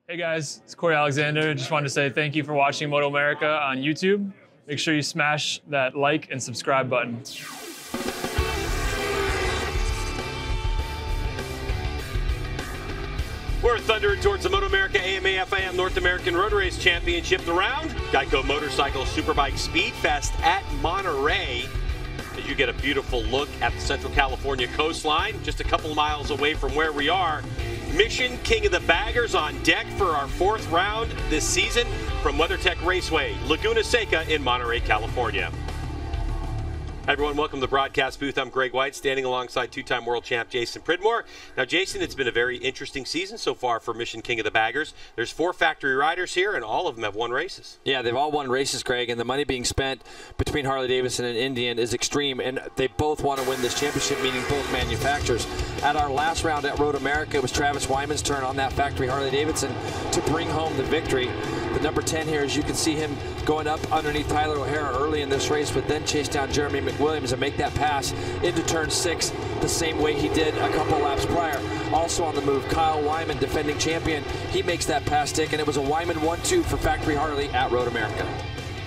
Hey guys, it's Corey Alexander. Just wanted to say thank you for watching MotoAmerica on YouTube. Make sure you smash that like and subscribe button. We're thundering towards the MotoAmerica AMA FIM North American Road Race Championship. The round, Geico Motorcycle Superbike Speed Fest at Monterey. As you get a beautiful look at the Central California coastline, just a couple miles away from where we are. Mission King of the Baggers on deck for our fourth round this season from WeatherTech Raceway Laguna Seca in Monterey, California. Hi everyone, welcome to the broadcast booth. I'm Greg White, standing alongside two-time world champ Jason Pridmore. Now Jason, it's been a very interesting season so far for Mission King of the Baggers. There's 4 factory riders here, and all of them have won races. Yeah, they've all won races, Greg, and the money being spent between Harley-Davidson and Indian is extreme, and they both want to win this championship, meaning both manufacturers. At our last round at Road America, it was Travis Wyman's turn on that factory Harley-Davidson to bring home the victory. The number 10 here, as you can see him going up underneath Tyler O'Hara early in this race, but then chase down Jeremy McWilliams and make that pass into turn 6 the same way he did a couple laps prior. Also on the move, Kyle Wyman, defending champion. He makes that pass stick, and it was a Wyman 1-2 for Factory Harley at Road America.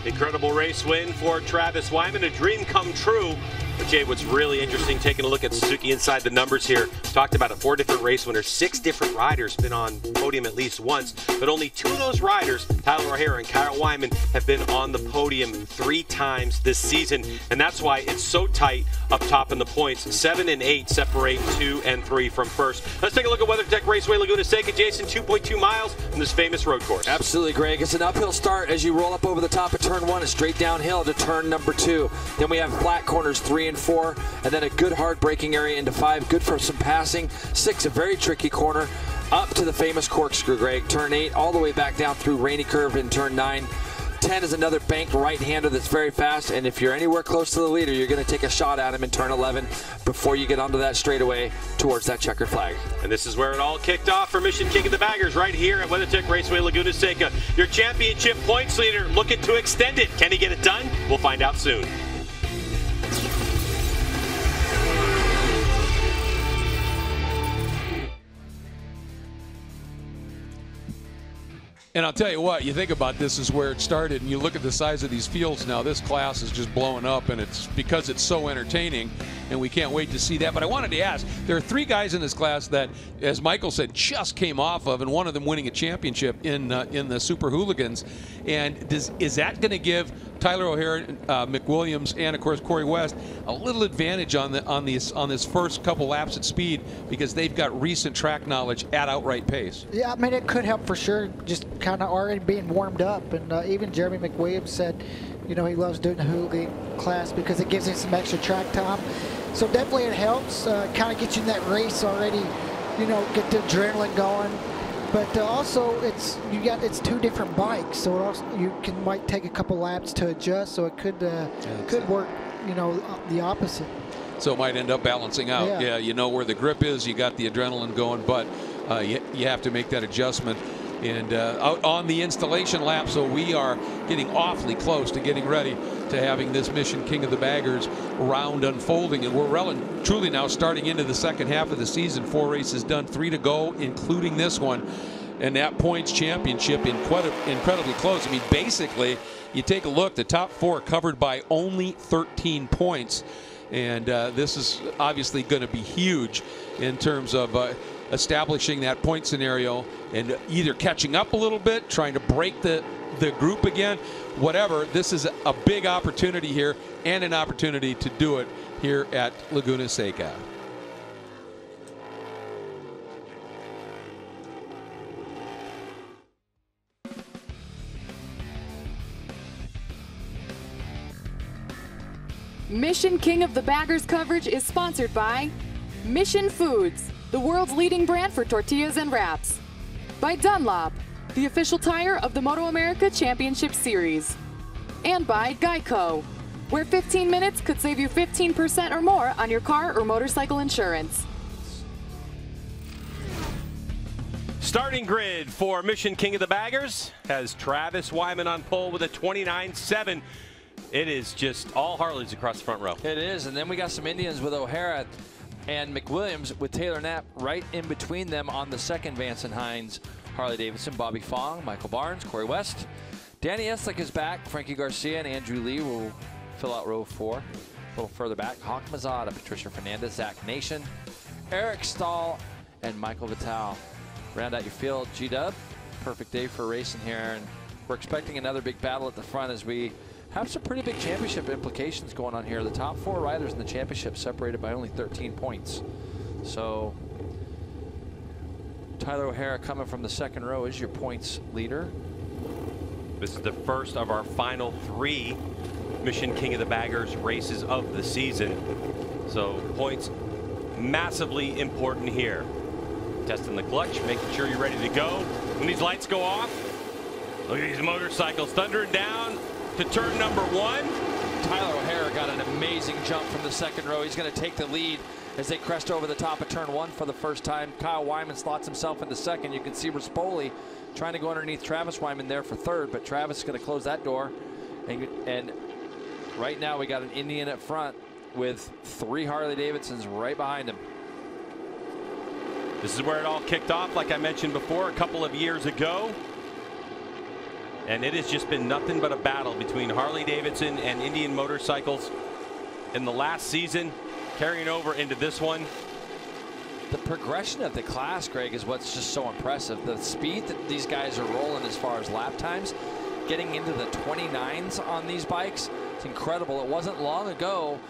Incredible race win for Travis Wyman, a dream come true. But Jay, what's really interesting, taking a look at Suzuki inside the numbers here, talked about it, 4 different race winners, 6 different riders been on podium at least once, but only 2 of those riders, Tyler O'Hara and Kyle Wyman, have been on the podium 3 times this season, and that's why it's so tight up top in the points. 7 and 8 separate 2 and 3 from first. Let's take a look at WeatherTech Raceway Laguna Seca. Jason, 2.2 miles from this famous road course. Absolutely, Greg. It's an uphill start as you roll up over the top of turn 1 and straight downhill to turn number 2. Then we have flat corners 3 and 4, and then a good hard braking area into 5, good for some passing. 6, a very tricky corner, up to the famous Corkscrew, Greg. Turn 8, all the way back down through Rainy Curve in turn 9. 10 is another banked right-hander that's very fast, and if you're anywhere close to the leader, you're going to take a shot at him in turn 11 before you get onto that straightaway towards that checkered flag. And this is where it all kicked off for Mission King of the Baggers right here at WeatherTech Raceway Laguna Seca. Your championship points leader looking to extend it. Can he get it done? We'll find out soon. And I'll tell you what, you think about this is where it started, and you look at the size of these fields now, this class is just blowing up, and it's because it's so entertaining, and we can't wait to see that. But I wanted to ask, there are 3 guys in this class that, as Michael said, just came off of, and one of them winning a championship in the Super Hooligans. And is that going to give Tyler O'Hara, McWilliams, and of course Corey West a little advantage on this first couple laps at speed, because they've got recent track knowledge at outright pace? Yeah, I mean, it could help for sure, just kind of already being warmed up. And even Jeremy McWilliams said, you know, he loves doing the hooligan class because it gives him some extra track time. So definitely it helps, kind of get you in that race already, you know, get the adrenaline going. But also it's 2 different bikes, so it also, might take a couple laps to adjust, so it could work, you know, the opposite. So it might end up balancing out. Yeah, you know where the grip is, you got the adrenaline going, but you have to make that adjustment. And out on the installation lap, so we are getting awfully close to getting ready to having this Mission King of the Baggers round unfolding. And we're well and truly now starting into the second half of the season. 4 races done, 3 to go, including this one. And that points championship incredibly close. I mean, basically, you take a look, the top 4 covered by only 13 points. And this is obviously going to be huge in terms of establishing that point scenario and either catching up a little bit, trying to break the group again, whatever. This is a big opportunity here, and an opportunity to do it here at Laguna Seca. Mission King of the Baggers coverage is sponsored by Mission Foods, the world's leading brand for tortillas and wraps. By Dunlop, the official tire of the MotoAmerica Championship Series. And by Geico, where 15 minutes could save you 15% or more on your car or motorcycle insurance. Starting grid for Mission King of the Baggers has Travis Wyman on pole with a 29.7. It is just all Harleys across the front row. It is, and then we got some Indians with O'Hara and McWilliams with Taylor Knapp right in between them on the second Vance and Hines Harley-Davidson, Bobby Fong, Michael Barnes, Corey West. Danny Eslick is back. Frankie Garcia and Andrew Lee will fill out row 4. A little further back, Hawk Mazada, Patricia Fernandez, Zach Nation, Eric Stahl, and Michael Vitale. Round out your field, G-Dub. Perfect day for racing here, and we're expecting another big battle at the front as we have some pretty big championship implications going on here. The top 4 riders in the championship separated by only 13 points. So Tyler O'Hara coming from the second row is your points leader. This is the first of our final 3 Mission King of the Baggers races of the season. So points massively important here. Testing the clutch, making sure you're ready to go. When these lights go off, look at these motorcycles thundering down to turn number 1. Tyler O'Hara got an amazing jump from the second row. He's going to take the lead as they crest over the top of turn 1 for the first time. Kyle Wyman slots himself into second. You can see Rispoli trying to go underneath Travis Wyman there for third, but Travis is going to close that door. And right now we got an Indian at front with 3 Harley-Davidsons right behind him. This is where it all kicked off, like I mentioned before, a couple of years ago. And it has just been nothing but a battle between Harley-Davidson and Indian Motorcycles in the last season, carrying over into this one. The progression of the class, Greg, is what's just so impressive. The speed that these guys are rolling as far as lap times, getting into the 29s on these bikes, it's incredible. It wasn't long ago,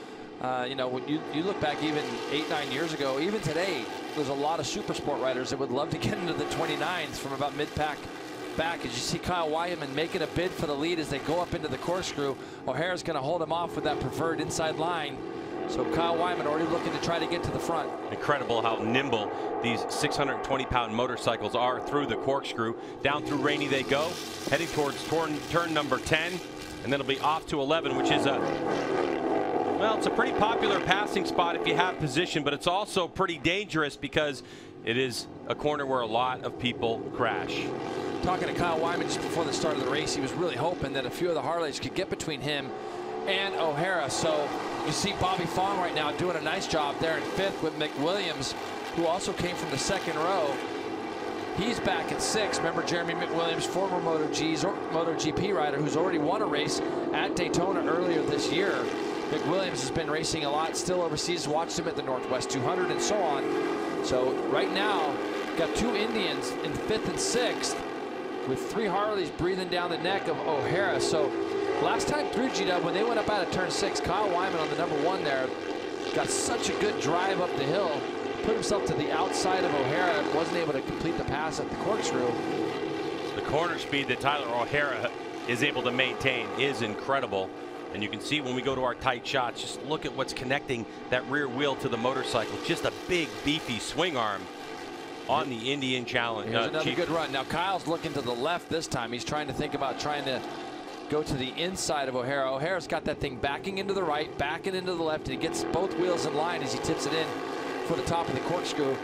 you know, when you look back even 8-9 years ago, even today, there's a lot of super sport riders that would love to get into the 29s from about mid-pack back. As you see Kyle Wyman making a bid for the lead as they go up into the corkscrew. O'Hara's going to hold him off with that preferred inside line. So Kyle Wyman already looking to try to get to the front. Incredible how nimble these 620-pound motorcycles are through the corkscrew. Down through Rainy they go, heading towards turn number 10, and then it'll be off to 11, which is well, it's a pretty popular passing spot if you have position, but it's also pretty dangerous because it is a corner where a lot of people crash. Talking to Kyle Wyman just before the start of the race, he was really hoping that a few of the Harleys could get between him and O'Hara. So you see Bobby Fong right now doing a nice job there in 5th with McWilliams, who also came from the second row. He's back at 6th. Remember Jeremy McWilliams, former MotoGP rider who's already won a race at Daytona earlier this year. McWilliams has been racing a lot, still overseas, watched him at the Northwest 200 and so on. So right now, got 2 Indians in 5th and 6th with 3 Harleys breathing down the neck of O'Hara. So last time through, G-Dub, when they went up out of turn 6, Kyle Wyman on the number 1 there got such a good drive up the hill, put himself to the outside of O'Hara and wasn't able to complete the pass at the corkscrew. The corner speed that Tyler O'Hara is able to maintain is incredible. And you can see when we go to our tight shots, just look at what's connecting that rear wheel to the motorcycle. Just a big, beefy swing arm on the Indian Challenge. Here's another good run. Now Kyle's looking to the left this time. He's trying to think about trying to go to the inside of O'Hara. O'Hara's got that thing backing into the right, backing into the left, and he gets both wheels in line as he tips it in for the top of the corkscrew.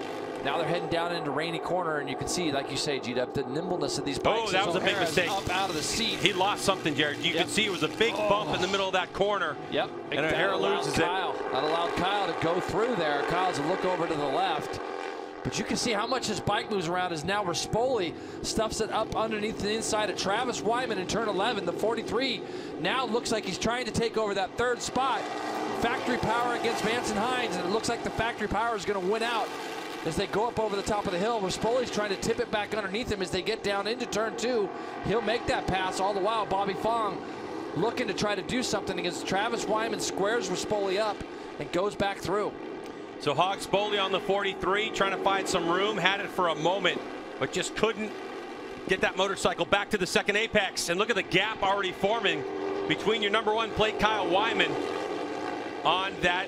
Now they're heading down into Rainy Corner, and you can see, like you say, G-Dub, the nimbleness of these bikes. Oh, that was a big mistake. Up out of the seat. He lost something, Jared. You can see it was a big bump in the middle of that corner. Yep. And O'Hara loses it. That allowed Kyle to go through there. Kyle's a look over to the left. But you can see how much his bike moves around as now Rispoli stuffs it up underneath the inside of Travis Wyman in turn 11. The 43 now looks like he's trying to take over that 3rd spot. Factory Power against Vance and Hines, and it looks like the Factory Power is going to win out as they go up over the top of the hill. Rispoli's trying to tip it back underneath him as they get down into turn 2. He'll make that pass. All the while, Bobby Fong looking to try to do something against Travis Wyman, squares Rispoli up and goes back through. So Hog Spoli on the 43, trying to find some room, had it for a moment, but just couldn't get that motorcycle back to the second apex. And look at the gap already forming between your number 1 plate, Kyle Wyman, on that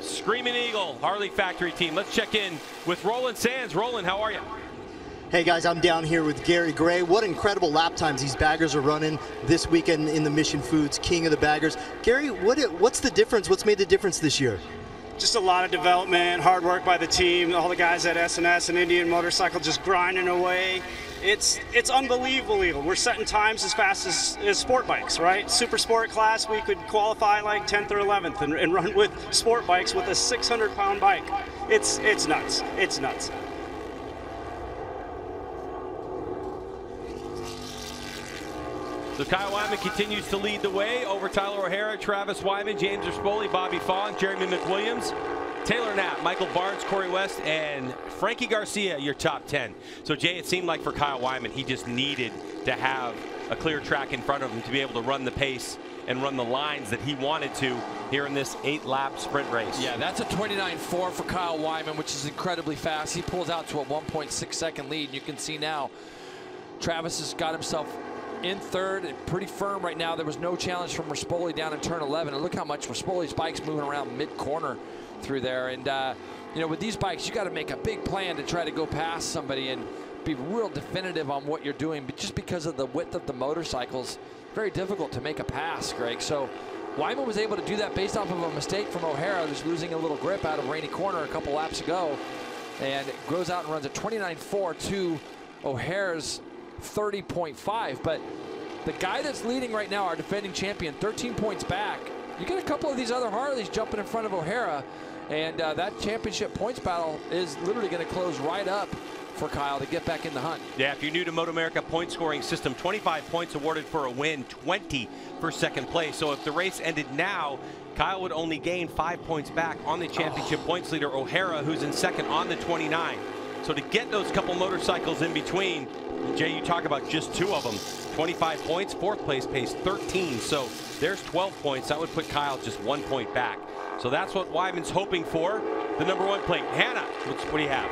Screaming Eagle Harley Factory team. Let's check in with Roland Sands. Roland, how are you? Hey guys, I'm down here with Gary Gray. What incredible lap times these baggers are running this weekend in the Mission Foods King of the Baggers. Gary, what's the difference? What's made the difference this year? Just a lot of development, hard work by the team, all the guys at S&S and Indian Motorcycle just grinding away. It's unbelievable. We're setting times as fast as sport bikes, right? Super sport class, we could qualify like 10th or 11th and run with sport bikes with a 600-pound bike. It's nuts. It's nuts. So Kyle Wyman continues to lead the way over Tyler O'Hara, Travis Wyman, James Rispoli, Bobby Fong, Jeremy McWilliams, Taylor Knapp, Michael Barnes, Corey West, and Frankie Garcia, your top 10. So, Jay, it seemed like for Kyle Wyman, he just needed to have a clear track in front of him to be able to run the pace and run the lines that he wanted to here in this 8-lap sprint race. Yeah, that's a 29.4 for Kyle Wyman, which is incredibly fast. He pulls out to a 1.6-second lead. You can see now Travis has got himself in third and pretty firm right now. There was no challenge from Rispoli down in turn 11. And look how much Rispoli's bike's moving around mid-corner through there. And, you know, with these bikes, you got to make a big plan to try to go past somebody and be real definitive on what you're doing. But just because of the width of the motorcycles, very difficult to make a pass, Greg. So Wyman was able to do that based off of a mistake from O'Hara, who's losing a little grip out of Rainy Corner a couple laps ago, and goes out and runs a 29.4 to O'Hara's 30.5. But the guy that's leading right now, our defending champion, 13 points back. You get a couple of these other Harleys jumping in front of O'Hara, and that championship points battle is literally going to close right up for Kyle to get back in the hunt. Yeah, if you're new to MotoAmerica point scoring system, 25 points awarded for a win, 20 for second place. So if the race ended now, Kyle would only gain 5 points back on the championship points leader, O'Hara, who's in second on the 29. So to get those couple motorcycles in between, Jay, you talk about just 2 of them. 25 points, fourth place pays 13. So there's 12 points. That would put Kyle just 1 point back. So that's what Wyman's hoping for. The #1 plate. Hannah, what do you have?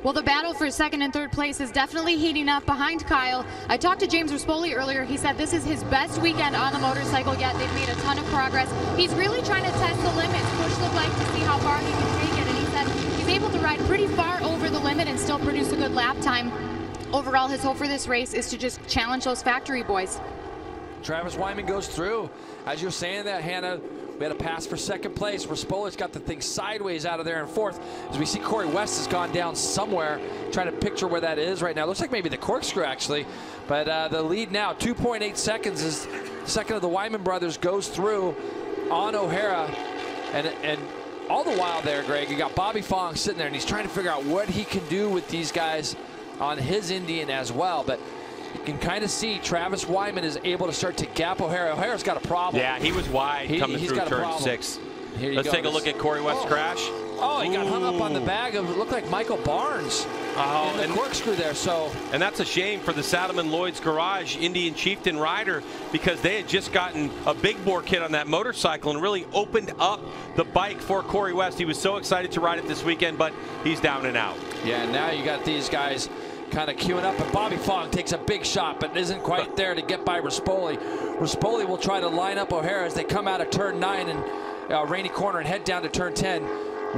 Well, the battle for second and third place is definitely heating up behind Kyle. I talked to James Rispoli earlier. He said this is his best weekend on the motorcycle yet. They've made a ton of progress. He's really trying to test the limits, push the bike to see how far he can take it. And he said he's able to ride pretty far over the limit and still produce a good lap time. Overall, his hope for this race is to just challenge those factory boys. Travis Wyman goes through. As you're saying that, Hannah, we had a pass for second place. Rispoli's got the thing sideways out of there in fourth. As we see, Corey West has gone down somewhere. Trying to picture where that is right now. Looks like maybe the Corkscrew, actually. But the lead now, 2.8 seconds, is the second of the Wyman brothers goes through on O'Hara. And all the while there, Greg, you got Bobby Fong sitting there, and he's trying to figure out what he can do with these guys on his Indian as well. But you can kind of see Travis Wyman is able to start to gap O'Hara. O'Hara's got a problem. Yeah, he was wide coming through turn 6. Let's take a look at Corey West's crash. Oh, he got hung up on the bag of, it looked like Michael Barnes in the Corkscrew there. So, and that's a shame for the Saddleman Lloyd's Garage Indian Chieftain rider, because they had just gotten a big bore kit on that motorcycle and really opened up the bike for Corey West. He was so excited to ride it this weekend, but he's down and out. Yeah, and now you got these guys kind of queuing up, and Bobby Fong takes a big shot but isn't quite there to get by Rispoli. Rispoli will try to line up O'Hara as they come out of turn 9 and Rainy Corner and head down to turn 10.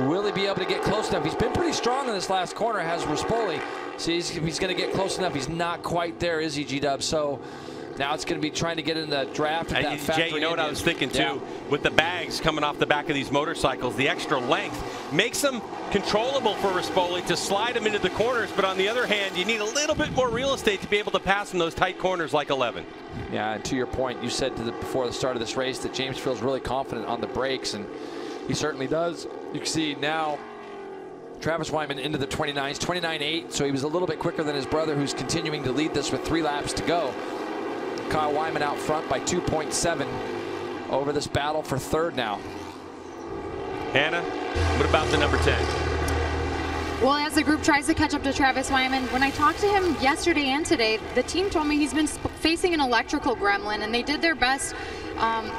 Will he be able to get close enough? He's been pretty strong in this last corner, has Rispoli. See, he's going to get close enough. He's not quite there, is he, G-Dub? So now it's going to be trying to get in the draft. That Jay, you know what I was thinking too? Yeah. With the bags coming off the back of these motorcycles, the extra length makes them controllable for Rispoli to slide him into the corners. But on the other hand, you need a little bit more real estate to be able to pass in those tight corners like 11. Yeah, and to your point, you said before the start of this race that James feels really confident on the brakes, and he certainly does. You can see now Travis Wyman into the 29s, 29.8, so he was a little bit quicker than his brother, who's continuing to lead this with 3 laps to go. Kyle Wyman out front by 2.7 over this battle for third now. Hannah, what about the number 10? Well, as the group tries to catch up to Travis Wyman, when I talked to him yesterday and today, the team told me he's been facing an electrical gremlin, and they did their best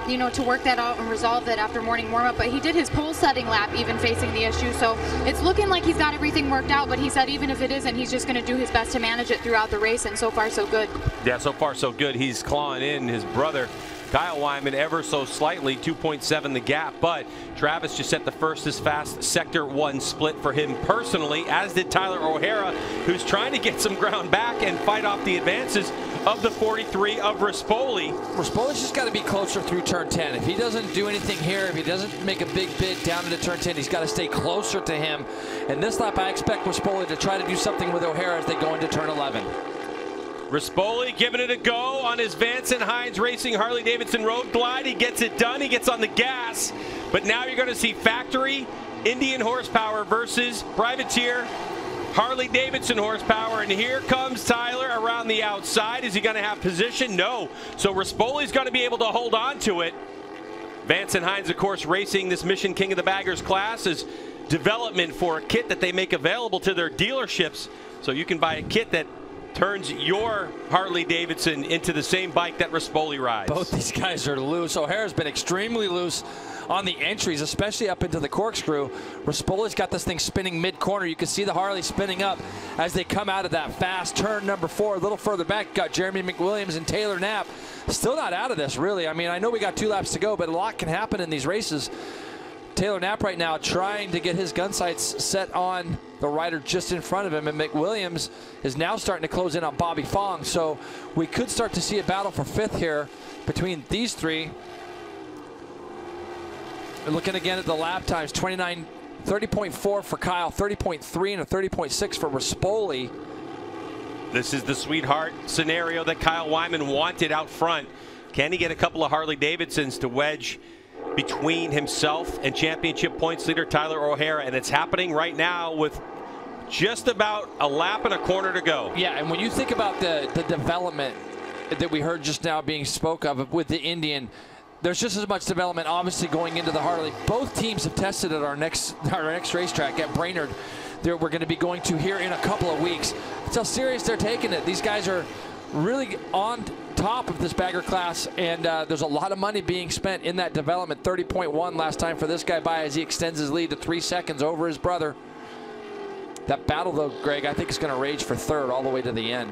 you know, to work that out and resolve that after morning warm-up. But he did his pole setting lap even facing the issue, so it's looking like he's got everything worked out. But he said even if it isn't, he's just going to do his best to manage it throughout the race, and so far so good. Yeah, so far so good. He's clawing in his brother Kyle Wyman ever so slightly, 2.7 the gap, but Travis just set the fastest fast Sector 1 split for him personally, as did Tyler O'Hara, who's trying to get some ground back and fight off the advances of the 43 of Rispoli. Rispoli's just got to be closer through turn 10. If he doesn't do anything here, if he doesn't make a big bid down into turn 10, he's got to stay closer to him. And this lap, I expect Rispoli to try to do something with O'Hara as they go into turn 11. Rispoli giving it a go on his Vance and Hines Racing Harley-Davidson Road Glide. He gets it done. He gets on the gas. But now you're going to see factory Indian horsepower versus privateer Harley-Davidson horsepower. And here comes Tyler around the the outside. Is he going to have position? No. So Rispoli's going to be able to hold on to it. Vance and Hines, of course, racing this Mission King of the Baggers class is development for a kit that they make available to their dealerships. So you can buy a kit that turns your Harley-Davidson into the same bike that Rispoli rides. Both these guys are loose. O'Hara's been extremely loose on the entries, especially up into the corkscrew. Rispoli's got this thing spinning mid-corner. You can see the Harley spinning up as they come out of that fast turn number 4. A little further back, got Jeremy McWilliams and Taylor Knapp. Still not out of this, really. I mean, I know we got 2 laps to go, but a lot can happen in these races. Taylor Knapp right now trying to get his gun sights set on the rider just in front of him, and McWilliams is now starting to close in on Bobby Fong. So we could start to see a battle for 5th here between these 3. And looking again at the lap times, 30.4 for Kyle, 30.3 and a 30.6 for Rispoli. This is the sweetheart scenario that Kyle Wyman wanted out front. Can he get a couple of Harley-Davidsons to wedge between himself and championship points leader Tyler O'Hara? And it's happening right now with just about a lap and a corner to go. Yeah, and when you think about the development that we heard just now being spoke of with the Indian, there's just as much development obviously going into the Harley. Both teams have tested at our next racetrack at Brainerd. We're going to be going to here in a couple of weeks. That's how serious they're taking it. These guys are really on top of this bagger class, and there's a lot of money being spent in that development. 30.1 last time for this guy by as he extends his lead to 3 seconds over his brother. That battle, though, Greg, I think is going to rage for 3rd all the way to the end.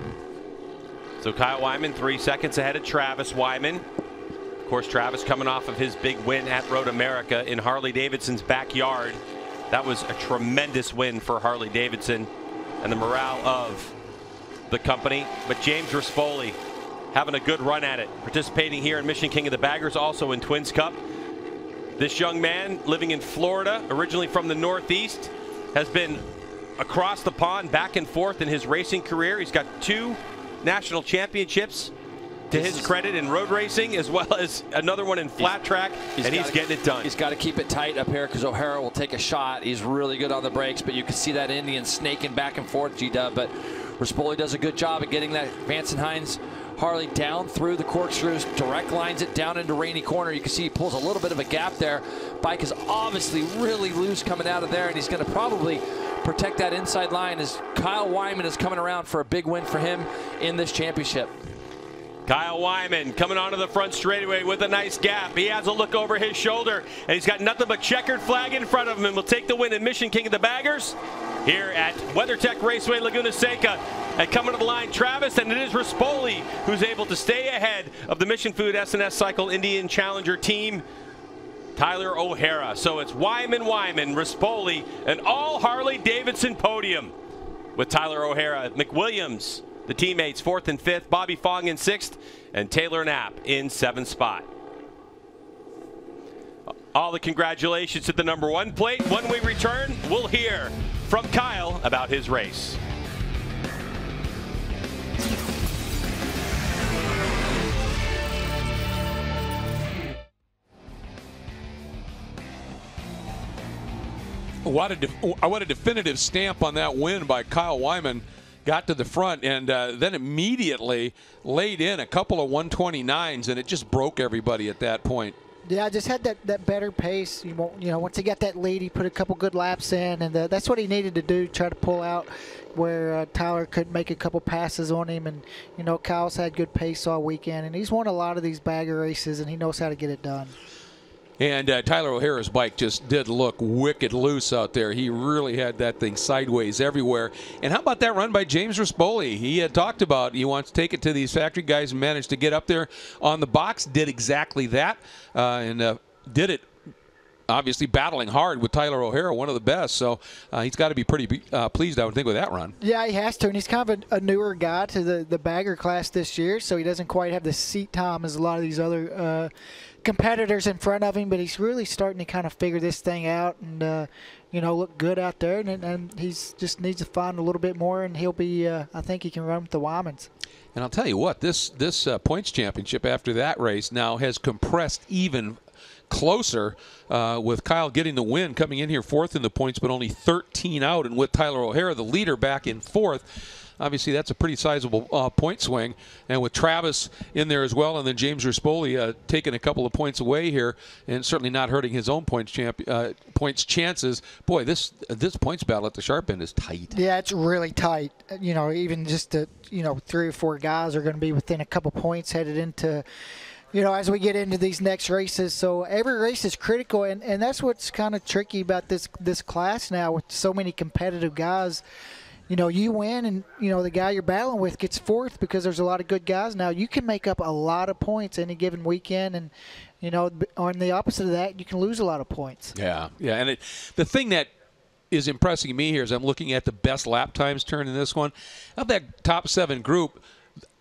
So Kyle Wyman 3 seconds ahead of Travis Wyman. Of course, Travis coming off of his big win at WeatherTech in Harley-Davidson's backyard. That was a tremendous win for Harley-Davidson and the morale of the company. But James Rispoli having a good run at it, participating here in Mission King of the Baggers, also in Twins Cup. This young man living in Florida, originally from the Northeast, has been across the pond, back and forth in his racing career. He's got 2 national championships to his credit in road racing, as well as another one in flat track, and he's getting it done. He's got to keep it tight up here because O'Hara will take a shot. He's really good on the brakes, but you can see that Indian snaking back and forth, G-Dub. But Rispoli does a good job at getting that Vance and Hines Harley down through the corkscrews, direct lines it down into Rainy Corner. You can see he pulls a little bit of a gap there. Bike is obviously really loose coming out of there, and he's going to probably protect that inside line as Kyle Wyman is coming around for a big win for him in this championship. Kyle Wyman coming onto the front straightaway with a nice gap. He has a look over his shoulder, and he's got nothing but checkered flag in front of him, and will take the win in Mission King of the Baggers here at WeatherTech Raceway Laguna Seca. And coming to the line, Travis, and it is Rispoli who's able to stay ahead of the Mission Food S&S Cycle Indian Challenger team, Tyler O'Hara. So it's Wyman, Rispoli, an all Harley-Davidson podium with Tyler O'Hara, McWilliams, the teammates 4th and 5th, Bobby Fong in 6th, and Taylor Knapp in 7th spot. All the congratulations to the number 1 plate. When we return, we'll hear from Kyle about his race. What a definitive stamp on that win by Kyle Wyman. Got to the front and then immediately laid in a couple of 129s, and it just broke everybody at that point. Yeah, just had that better pace. You know, once he got that lead, he put a couple good laps in, and that's what he needed to do, try to pull out where Tyler couldn't make a couple passes on him. And, you know, Kyle's had good pace all weekend, and he's won a lot of these bagger races, and he knows how to get it done. And Tyler O'Hara's bike just did look wicked loose out there. He really had that thing sideways everywhere. And how about that run by James Rispoli? He had talked about he wants to take it to these factory guys and managed to get up there on the box. Did exactly that and did it obviously battling hard with Tyler O'Hara, one of the best. So he's got to be pretty pleased, I would think, with that run. Yeah, he has to. And he's kind of a newer guy to the bagger class this year, so he doesn't quite have the seat time as a lot of these other competitors in front of him, but he's really starting to kind of figure this thing out and, you know, look good out there. And he's just needs to find a little bit more, and he'll be, I think he can run with the Wymans. And I'll tell you what, this points championship after that race now has compressed even closer with Kyle getting the win, coming in here 4th in the points, but only 13 out, and with Tyler O'Hara, the leader, back in 4th. obviously that's a pretty sizable point swing. And with Travis in there as well, and then James Rispoli taking a couple of points away here, and certainly not hurting his own points chances. Boy, this points battle at the sharp end is tight. Yeah, it's really tight. You know, even just the 3 or 4 guys are going to be within a couple points headed into, as we get into these next races. So every race is critical, and that's what's kind of tricky about this class now with so many competitive guys. You win, and, the guy you're battling with gets 4th because there's a lot of good guys now. You can make up a lot of points any given weekend, and, on the opposite of that, you can lose a lot of points. Yeah, and the thing that is impressing me here is I'm looking at the best lap times turn in this one. Of that top 7 group,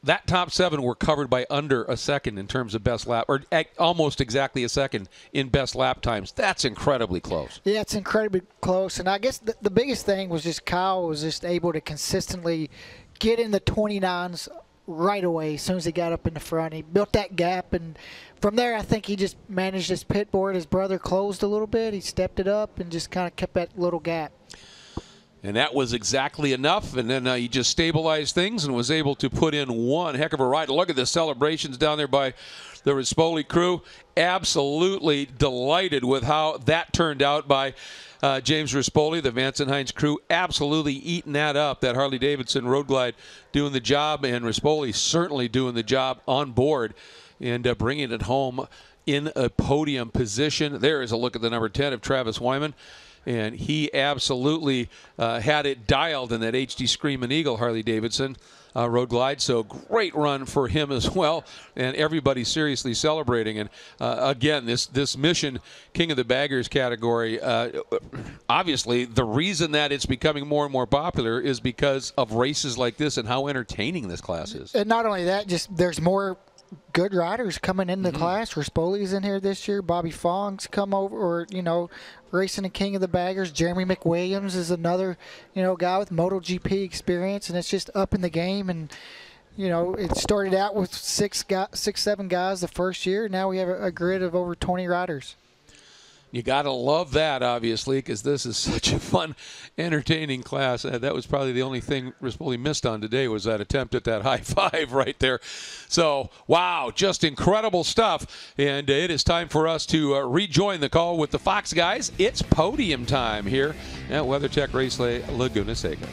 that top 7 were covered by under a second in terms of best lap, or almost exactly a second in best lap times. That's incredibly close. Yeah, it's incredibly close. And I guess the biggest thing was just Kyle was just able to consistently get in the 29s right away as soon as he got up in the front. He built that gap, and from there I think he just managed his pit board. His brother closed a little bit. He stepped it up and just kind of kept that little gap. And that was exactly enough, and then he just stabilized things and was able to put in one heck of a ride. Look at the celebrations down there by the Rispoli crew. Absolutely delighted with how that turned out by James Rispoli, the Vance and Hines crew. Absolutely eating that up, that Harley-Davidson Road Glide doing the job, and Rispoli certainly doing the job on board and bringing it home in a podium position. There is a look at the number 10 of Travis Wyman. And he absolutely had it dialed in that HD Screamin' Eagle Harley-Davidson Road Glide. So great run for him as well. And everybody seriously celebrating. And again, this Mission King of the Baggers category, obviously the reason that it's becoming more and more popular is because of races like this and how entertaining this class is. And not only that, just there's more good riders coming in the class. Rispoli's in here this year. Bobby Fong's come over, racing the King of the Baggers. Jeremy McWilliams is another, guy with MotoGP experience, and it's just up in the game. And, it started out with 7 guys the first year. Now we have a grid of over 20 riders. You got to love that, obviously, because this is such a fun, entertaining class. That was probably the only thing Rispoli missed on today was that attempt at that high five right there. So, wow, just incredible stuff. And it is time for us to rejoin the call with the Fox guys. It's podium time here at WeatherTech Raceway Laguna Seca.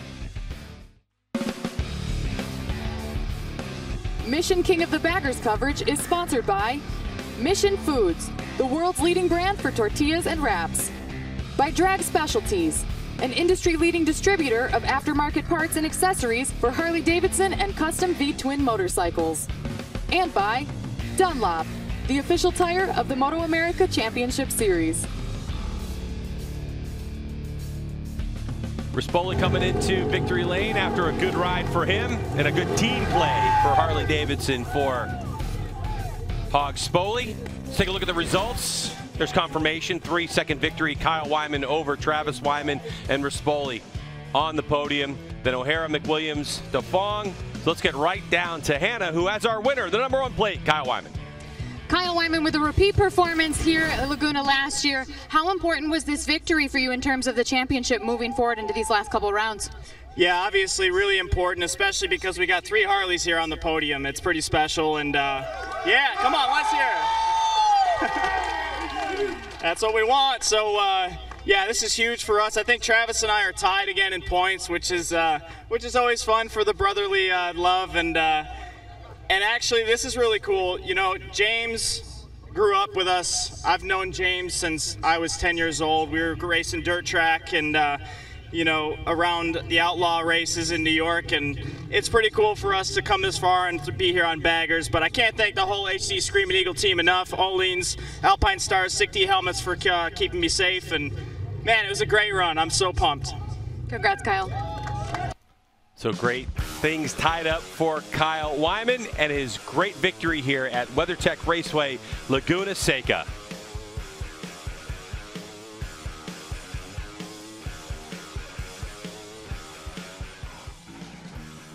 Mission King of the Baggers coverage is sponsored by Mission Foods, the world's leading brand for tortillas and wraps. By Drag Specialties, an industry-leading distributor of aftermarket parts and accessories for Harley-Davidson and custom V-twin motorcycles. And by Dunlop, the official tire of the MotoAmerica Championship Series. Rispoli coming into victory lane after a good ride for him and a good team play for Harley-Davidson for Hog Spoli. Let's take a look at the results. There's confirmation, 3-second victory. Kyle Wyman over Travis Wyman and Rispoli on the podium. Then O'Hara, McWilliams, DeFong. So let's get right down to Hannah, who has our winner, the number 1 plate, Kyle Wyman. Kyle Wyman with a repeat performance here at Laguna last year. How important was this victory for you in terms of the championship moving forward into these last couple rounds? Yeah, obviously really important, especially because we got 3 Harleys here on the podium. It's pretty special, and yeah, come on, let's hear it. That's what we want. So yeah, this is huge for us. I think Travis and I are tied again in points, which is always fun for the brotherly love. And actually, this is really cool. James grew up with us. I've known James since I was 10 years old. We were racing dirt track and around the outlaw races in New York, and it's pretty cool for us to come this far and to be here on Baggers. But I can't thank the whole HD Screamin' Eagle team enough. Oleans, Alpine Stars, 60 helmets for keeping me safe, and man, it was a great run. I'm so pumped. Congrats, Kyle. So great things tied up for Kyle Wyman and his great victory here at WeatherTech Raceway Laguna Seca.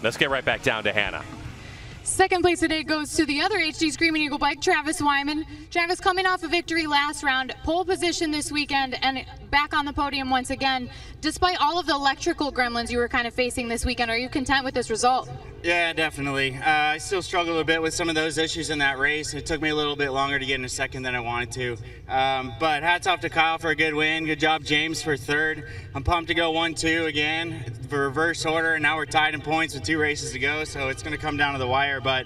Let's get right back down to Hannah. Second place today goes to the other HD Screamin' Eagle bike, Travis Wyman. Travis coming off a victory last round, pole position this weekend, and back on the podium once again. Despite all of the electrical gremlins you were kind of facing this weekend, are you content with this result? Yeah, definitely. I still struggled a bit with some of those issues in that race. It took me a little bit longer to get in a second than I wanted to. But hats off to Kyle for a good win. Good job, James, for third. I'm pumped to go 1-2 again for reverse order, and now we're tied in points with 2 races to go, so it's going to come down to the wire. But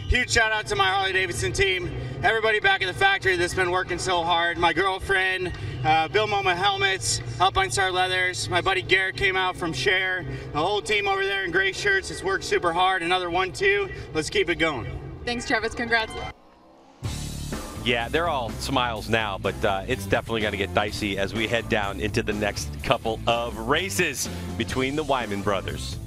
huge shout out to my Harley-Davidson team, everybody back at the factory that's been working so hard. My girlfriend, Bill Moma Helmets, Alpine Star Leathers, my buddy Garrett came out from Share, the whole team over there in gray shirts has worked super hard. Another 1-2, let's keep it going. Thanks, Travis, congrats. Yeah, they're all smiles now, but it's definitely going to get dicey as we head down into the next couple of races between the Wyman brothers.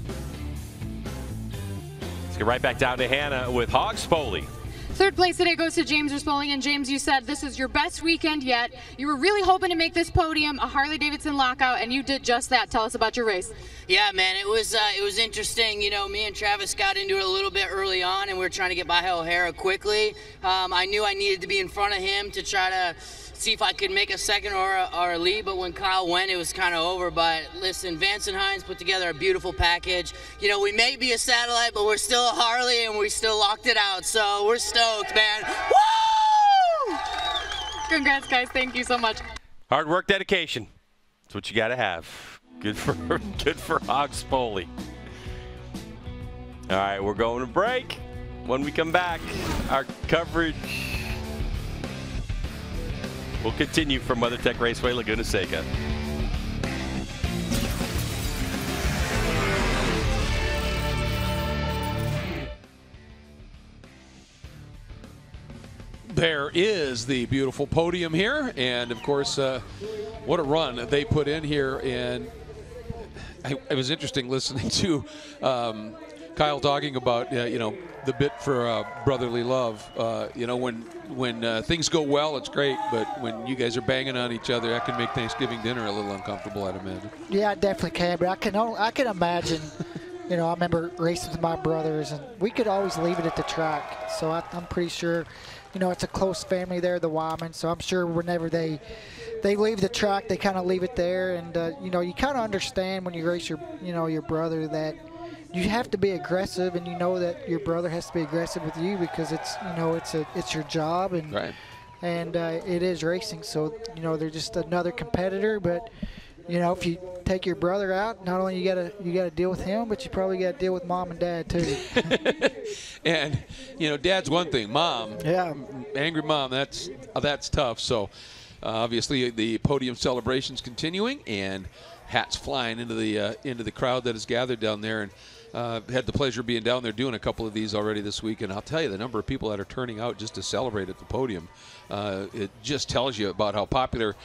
Let's get right back down to Hannah with Hog Spoley. Third place today goes to James Rispoli, and James, you said this is your best weekend yet. You were really hoping to make this podium a Harley-Davidson lockout, and you did just that. Tell us about your race. Yeah, man, it was interesting. You know, me and Travis got into it a little bit early on, and we were trying to get by O'Hara quickly. I knew I needed to be in front of him to try to see if I could make a second or a lead, but when Kyle went, it was kind of over. But listen, Vance and Hines put together a beautiful package. You know, we may be a satellite, but we're still a Harley, and we still locked it out, so we're stoked, man. Woo! Congrats, guys. Thank you so much. Hard work, dedication. That's what you got to have. Good for Hog Spoley. All right, we're going to break. When we come back, our coverage will continue from WeatherTech Raceway Laguna Seca. There is the beautiful podium here, and of course, what a run they put in here. And it was interesting listening to Kyle talking about you know, the bit for brotherly love. You know, when things go well, it's great, but when you guys are banging on each other, that can make Thanksgiving dinner a little uncomfortable, I'd imagine. Yeah, I definitely can, but I can imagine. You know, I remember racing with my brothers, and we could always leave it at the track. So I'm pretty sure, you know, it's a close family there, the Wyman. So I'm sure whenever they leave the track, they kind of leave it there. And you know, you kind of understand when you race your brother that you have to be aggressive, and you know that your brother has to be aggressive with you because it's, you know, it's your job, and right. And it is racing. So, you know, they're just another competitor, but. You know, if you take your brother out, not only you gotta deal with him, but you probably got to deal with mom and dad too. And you know, dad's one thing. Mom, yeah, angry mom. That's tough. So obviously the podium celebrations continuing, and hats flying into the crowd that is gathered down there. And had the pleasure of being down there doing a couple of these already this week, and I'll tell you, the number of people that are turning out just to celebrate at the podium, it just tells you about how popular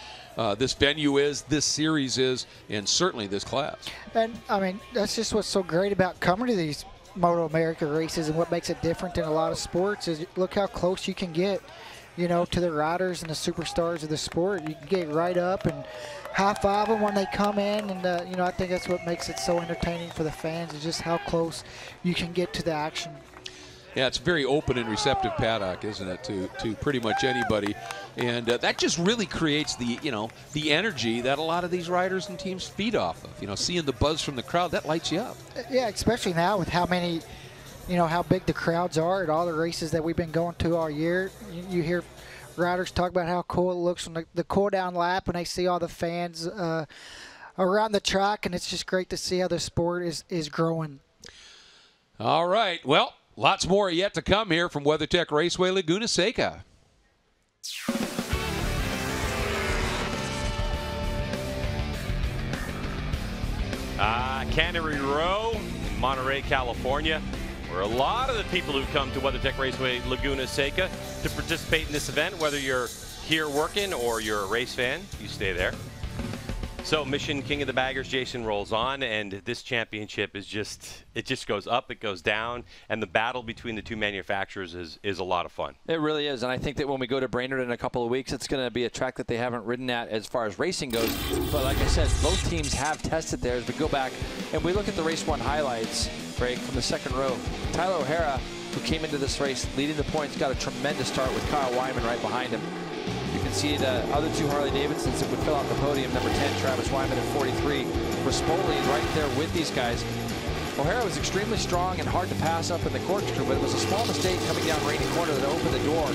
this venue is, this series is, and certainly this class. And I mean, that's just what's so great about coming to these MotoAmerica races, and what makes it different in a lot of sports is look how close you can get, you know, to the riders and the superstars of the sport. You can get right up and high-five them when they come in, and you know, I think that's what makes it so entertaining for the fans, is just how close you can get to the action. Yeah, it's a very open and receptive paddock, isn't it, to pretty much anybody, and that just really creates the, you know, the energy that a lot of these riders and teams feed off of. You know, seeing the buzz from the crowd, that lights you up. Yeah, especially now with how many, you know, how big the crowds are at all the races that we've been going to all year. You hear riders talk about how cool it looks from the cool down lap when they see all the fans around the track, and it's just great to see how the sport is growing. All right, well, lots more yet to come here from WeatherTech Raceway Laguna Seca. Cannery Row in Monterey, California, where a lot of the people who come to WeatherTech Raceway Laguna Seca to participate in this event, whether you're here working or you're a race fan, you stay there. So Mission King of the Baggers, Jason, rolls on, and this championship is just, it just goes up, it goes down, and the battle between the two manufacturers is a lot of fun. It really is, and I think that when we go to Brainerd in a couple of weeks, it's going to be a track that they haven't ridden at as far as racing goes. But like I said, both teams have tested theirs. We go back and we look at the race one highlights, Greg, from the second row. Tyler O'Hara, who came into this race leading the points, got a tremendous start with Kyle Wyman right behind him. You can see the other two Harley Davidsons that would fill out the podium. Number 10, Travis Wyman, and 43, Rispoli, right there with these guys. O'Hara was extremely strong and hard to pass up in the corkscrew, but it was a small mistake coming down Rainy Corner that opened the door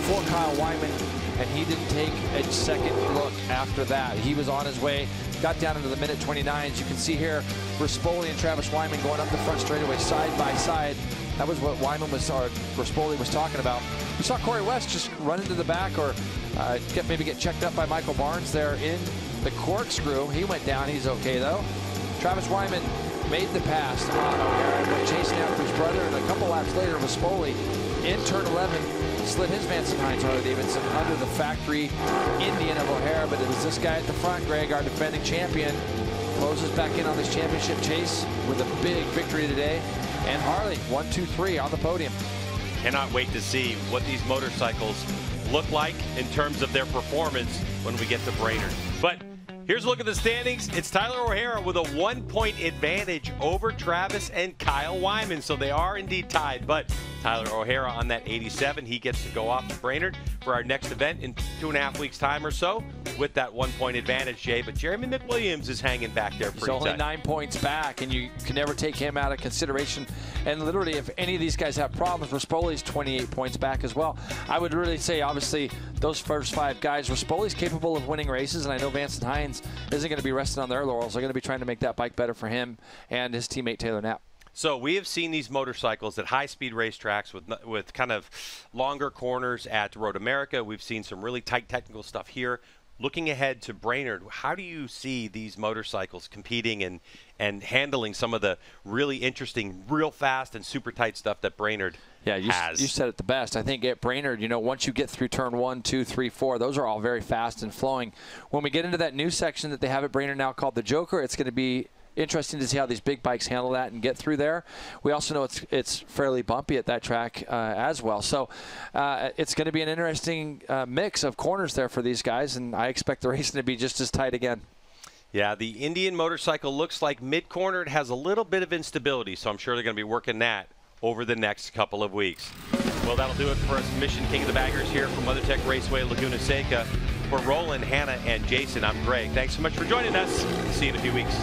for Kyle Wyman, and he didn't take a second look after that. He was on his way, got down into the minute 29s. You can see here Rispoli and Travis Wyman going up the front straightaway side by side. That was what Rispoli was talking about. We saw Corey West just run into the back or maybe get checked up by Michael Barnes there in the corkscrew. He went down. He's okay, though. Travis Wyman made the pass on O'Hara, went chasing after his brother, and a couple laps later, Rispoli in turn 11 slid his Vance & Hines Harley Davidson under the factory Indian of O'Hara. But it was this guy at the front, Greg, our defending champion, closes back in on this championship chase with a big victory today. And Harley, 1, 2, 3 on the podium. Cannot wait to see what these motorcycles look like in terms of their performance when we get to Brainerd. But here's a look at the standings. It's Tyler O'Hara with a 1-point advantage over Travis and Kyle Wyman. So they are indeed tied, but Tyler O'Hara on that 87. He gets to go off to Brainerd for our next event in 2.5 weeks' time or so with that 1-point advantage, Jay. But Jeremy McWilliams is hanging back there pretty tight. He's only 9 points back, and you can never take him out of consideration. And literally, if any of these guys have problems, Rispoli's 28 points back as well. I would really say, obviously, those first 5 guys, Rispoli's capable of winning races, and I know Vance & Hines isn't going to be resting on their laurels. They're going to be trying to make that bike better for him and his teammate Taylor Knapp. So we have seen these motorcycles at high-speed racetracks with kind of longer corners at Road America. We've seen some really tight technical stuff here. Looking ahead to Brainerd, how do you see these motorcycles competing and handling some of the really interesting, real fast and super tight stuff that Brainerd has? You said it the best. I think at Brainerd, you know, once you get through turn 1, 2, 3, 4, those are all very fast and flowing. When we get into that new section that they have at Brainerd now called the Joker, it's going to be interesting to see how these big bikes handle that and get through there. We also know it's fairly bumpy at that track as well. So it's going to be an interesting mix of corners there for these guys, and I expect the racing to be just as tight again. Yeah, the Indian motorcycle looks like mid-corner. It has a little bit of instability, so I'm sure they're going to be working that over the next couple of weeks. Well, that'll do it for us. Mission King of the Baggers here from WeatherTech Raceway Laguna Seca. For Roland, Hannah, and Jason, I'm Greg. Thanks so much for joining us. See you in a few weeks.